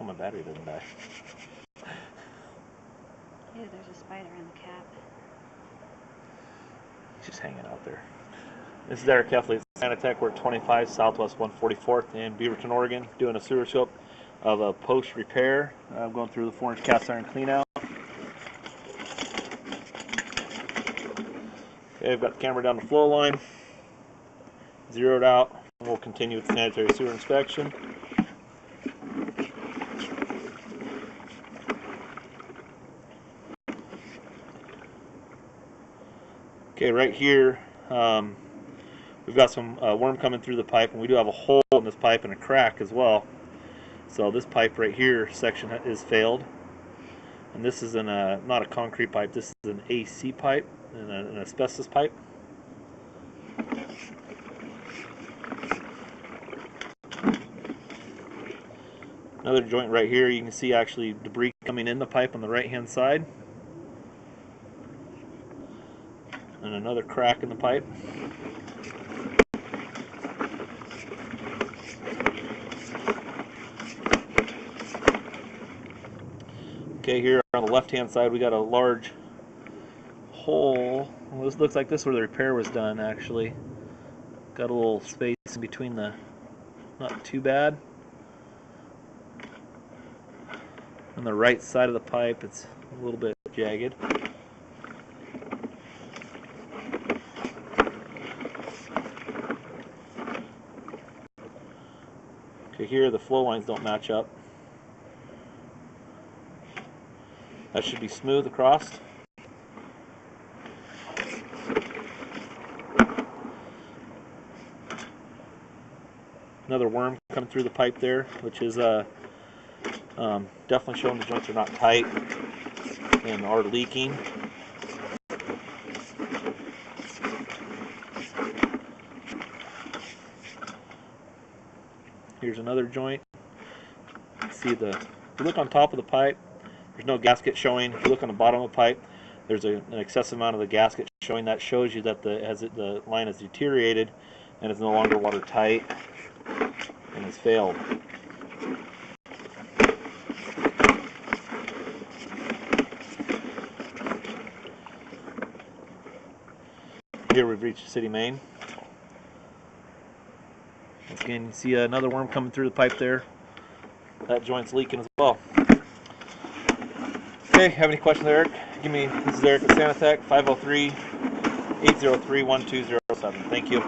hope my battery doesn't die. Ew, there's a spider in the cap. He's just hanging out there. This is Eric Heffley at Sanitech. We're at 25 Southwest 144th in Beaverton, Oregon, doing a sewer scope of a post repair. I'm going through the 4-inch cast iron clean out. Okay, I've got the camera down the flow line, zeroed out. We'll continue with the sanitary sewer inspection. Okay, right here, we've got some worm coming through the pipe, and we do have a hole in this pipe and a crack as well. So this pipe right here section is failed, and this is not a concrete pipe. This is an AC pipe and an asbestos pipe. Another joint right here. You can see actually debris coming in the pipe on the right hand side. And another crack in the pipe. Okay, here on the left hand side we got a large hole. Well, this looks like this is where the repair was done actually. Got a little space in between the, not too bad. On the right side of the pipe it's a little bit jagged. Okay, here the flow lines don't match up. That should be smooth across. Another worm coming through the pipe there, which is definitely showing the joints are not tight and are leaking. Here's another joint. See if you look on top of the pipe, there's no gasket showing. If you look on the bottom of the pipe, there's an excessive amount of the gasket showing. That shows you that the line has deteriorated and is no longer watertight and has failed. Here we've reached the city main. Once again, you see another worm coming through the pipe there. That joint's leaking as well. Okay, have any questions, Eric? This is Eric at Sanitech, 503-803-1207. Thank you.